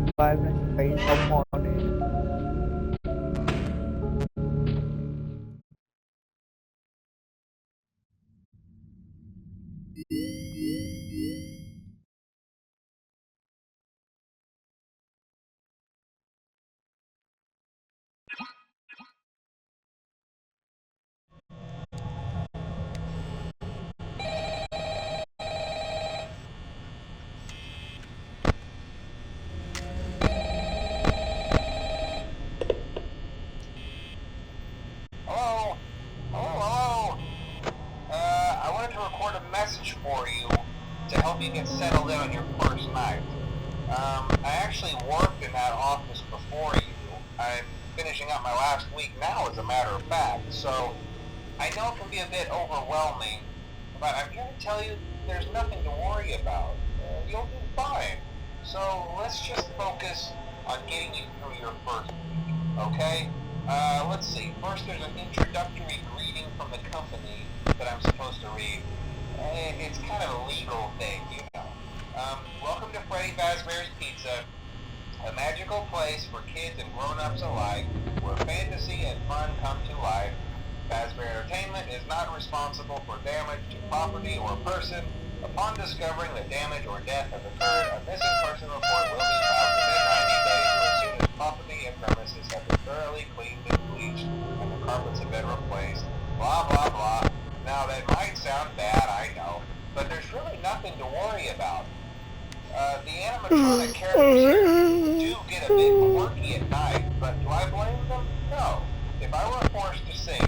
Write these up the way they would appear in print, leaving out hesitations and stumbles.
environment space of morning. Hello? Hello? I wanted to record a message for you to help you get settled in on your first night. I actually worked in that office before you. I'm finishing up my last week now, as a matter of fact, so I know it can be a bit overwhelming, but I'm here to tell you there's nothing to worry about. You'll do fine. So let's just focus on getting you through your first week, okay? Let's see. First, there's an introductory greeting from the company that I'm supposed to read. It's kind of a legal thing, you know. Welcome to Freddy Fazbear's Pizza, a magical place for kids and grown-ups alike, where fantasy and fun come to life. Fazbear Entertainment is not responsible for damage to property or person. Upon discovering that damage or death has occurred, a missing person report will be filed within 90 days or as soon as property and premises have been thoroughly cleaned and bleached and the carpets have been replaced. Blah, blah, blah. Now, that might sound bad, I know, but there's really nothing to worry about. The animatronic characters here do get a bit quirky at night, but do I blame them? No. If I were forced to sing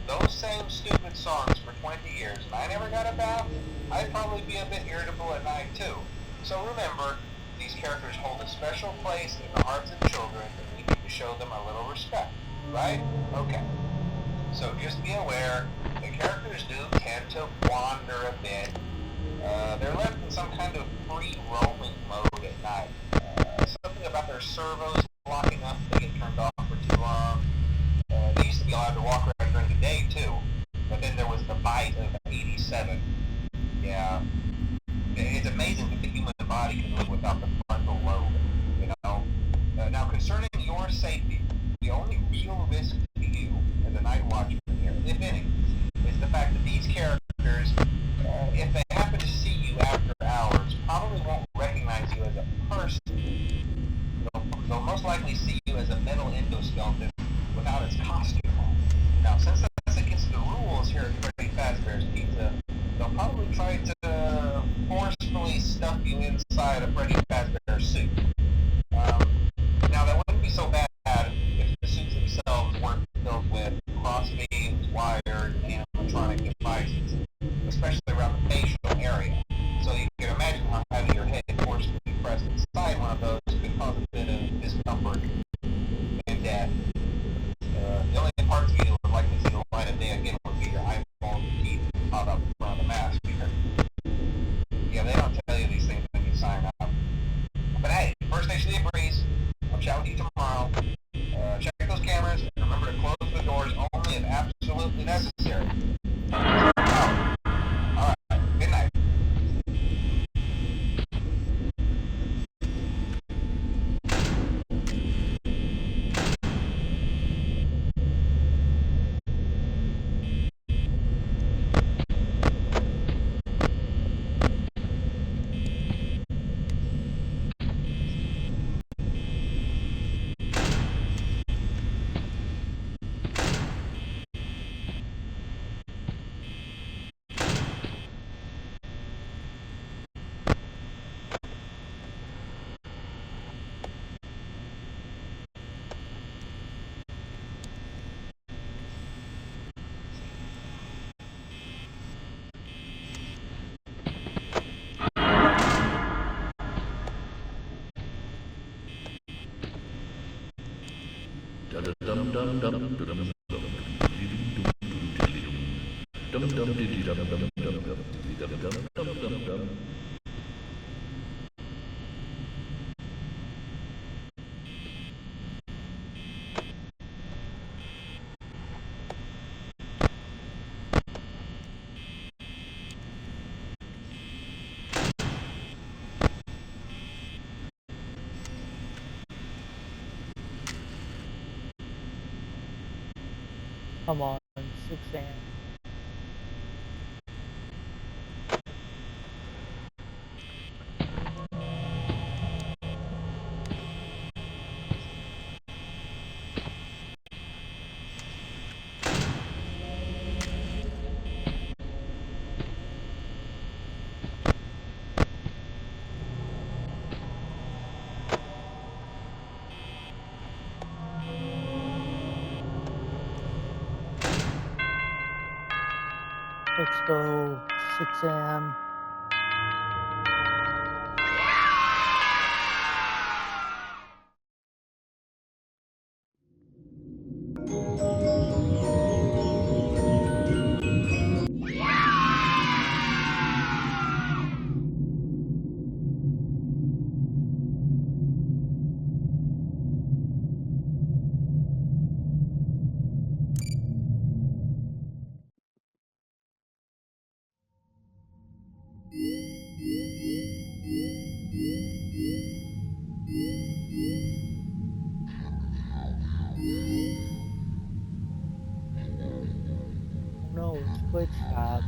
those same stupid songs for 20 years and I never got a bath, I'd probably be a bit irritable at night too. So remember, these characters hold a special place in the hearts of children and we need to show them a little respect, right? Okay. So just be aware, the characters do tend to wander a bit. They're left in some kind of free roaming mode at night. Something about their servos locking up, they get turned off for too long. They used to be allowed to walk around during the day too, but then there was the bite of 87. Yeah, it's amazing that the human body can live without the frontal lobe, you know. Now concerning your safety, the only real risk to you as a night watchman here, if any, is the fact that these characters, if they happen to see you after hours, probably won't recognize you as a person. They'll most likely see you as a metal endoskeleton without its costume on. Now, since that's against the rules here at Freddy Fazbear's Pizza, they'll probably try to forcefully stuff you inside a Freddy Fazbear suit. Now, that wouldn't be so bad if the suits themselves weren't filled with cross-beams, wired, animatronic devices, especially around the facial area. So you can imagine how having your head forcefully pressed inside one of those could cause a bit of discomfort and death. The only parts of you that would likely see the light of day again would be your eyeballs and teeth caught up in front of the mask. Yeah, they don't tell you these things when you sign up. But hey, first station of the breeze. I'll chat with you tomorrow. Check those cameras and remember to close the doors only if absolutely necessary. Alright, good night. Come on, 6 a.m. Let's go, 6 a.m. Oh no, it's glitch tab.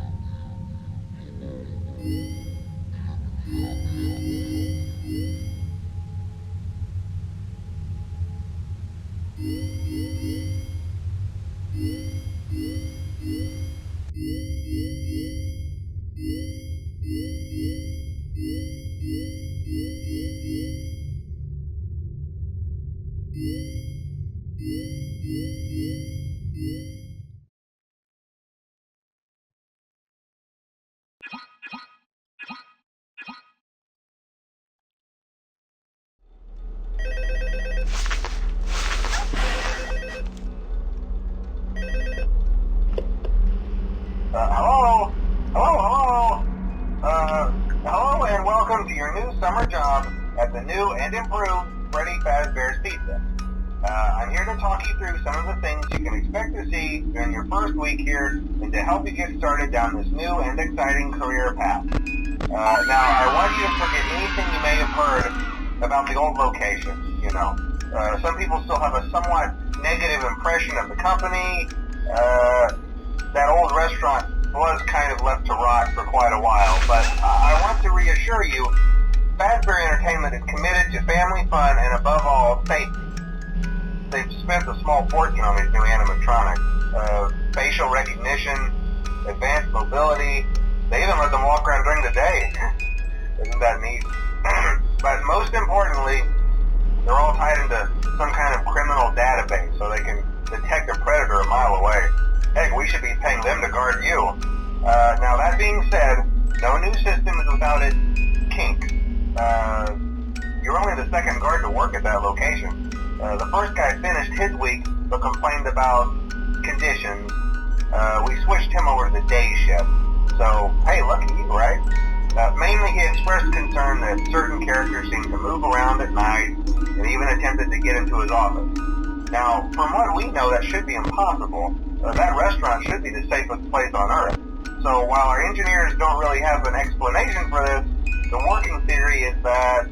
Hello? Hello and welcome to your new summer job at the new and improved Freddy Fazbear's Pizza. I'm here to talk you through some of the things you can expect to see during your first week here and to help you get started down this new and exciting career path. Now, I want you to forget anything you may have heard about the old location, some people still have a somewhat negative impression of the company. That old restaurant was kind of left to rot for quite a while, but I want to reassure you, Fazbear Entertainment is committed to family fun and above all, safety. They've spent a small fortune on these new animatronics. Facial recognition, advanced mobility, they even let them walk around during the day. Isn't that neat? But most importantly, they're all tied into some kind of criminal database so they can detect a predator a mile away. Heck, we should be paying them to guard you. Now that being said, no new system is without its kink. You're only the second guard to work at that location. The first guy finished his week but complained about conditions. We switched him over to the day shift. So, hey, lucky you, right? Mainly he expressed concern that certain characters seemed to move around at night and even attempted to get into his office. Now, from what we know, that should be impossible. That restaurant should be the safest place on Earth. So while our engineers don't really have an explanation for this, the working theory is that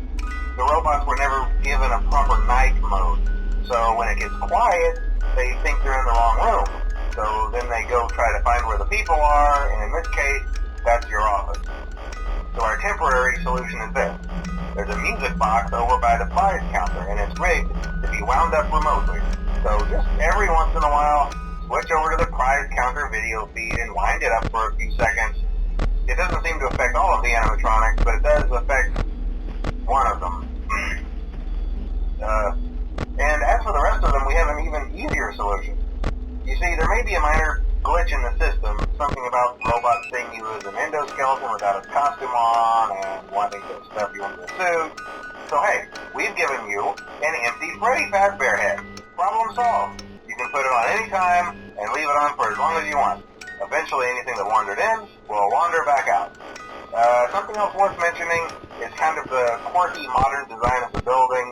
the robots were never given a proper night mode. So when it gets quiet, they think they're in the wrong room. So then they go try to find where the people are, and in this case, that's your office. So our temporary solution is this. There's a music box over by the prize counter, and it's rigged to be wound up remotely. So just every once in a while, switch over to the prize counter video feed and wind it up for a few seconds. It doesn't seem to affect all of the animatronics, but it does affect one of them. And as for the rest of them, we have an even easier solution. You see, there may be a minor glitch in the system, something about robots seeing you as an endoskeleton without a costume on and wanting to stuff you into a suit. So hey, we've given you an empty Freddy Fazbear head. Problem solved. You can put it on any time and leave it on for as long as you want. Eventually anything that wandered in will wander back out. Something else worth mentioning is kind of the quirky modern design of the building.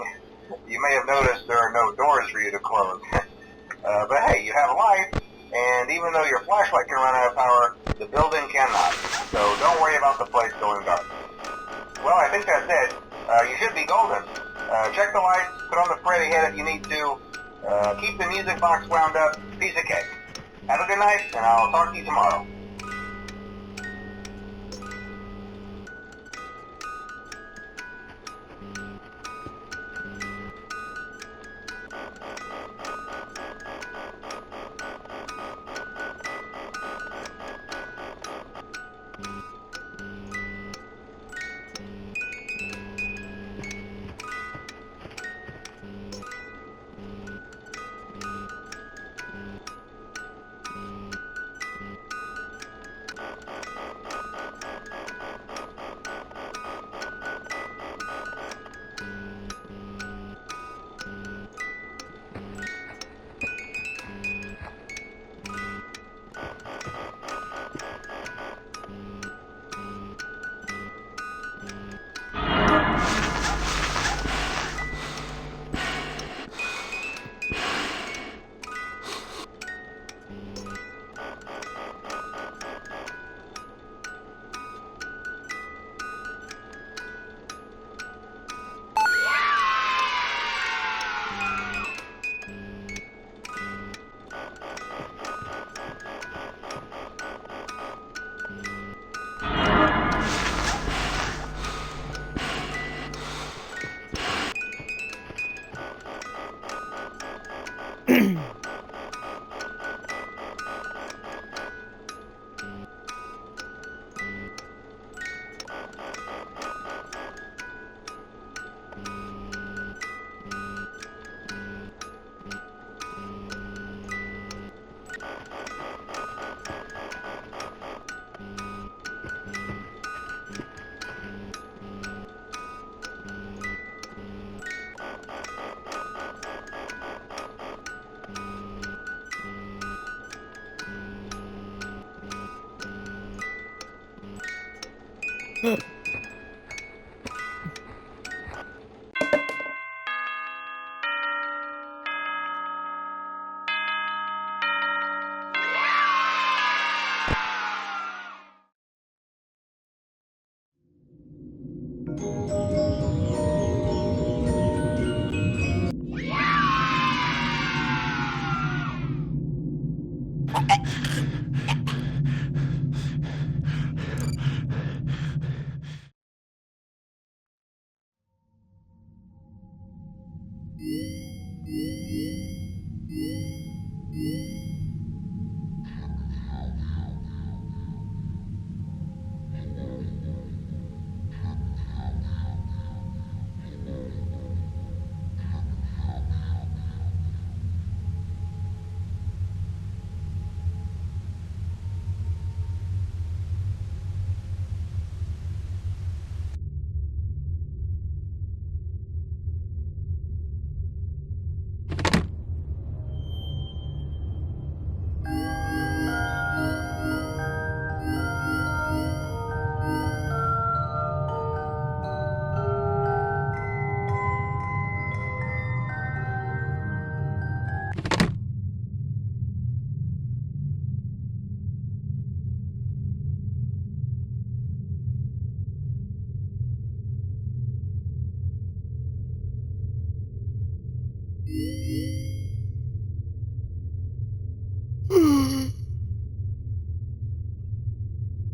You may have noticed there are no doors for you to close. But hey, you have lights, and even though your flashlight can run out of power, the building cannot. So don't worry about the place going dark. Well, I think that's it. You should be golden. Check the lights, put on the Freddy head if you need to. Keep the music box wound up. Piece of cake. Have a good night, and I'll talk to you tomorrow.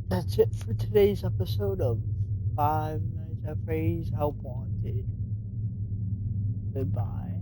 That's it for today's episode of Five Nights at Freddy's Help Wanted. Goodbye.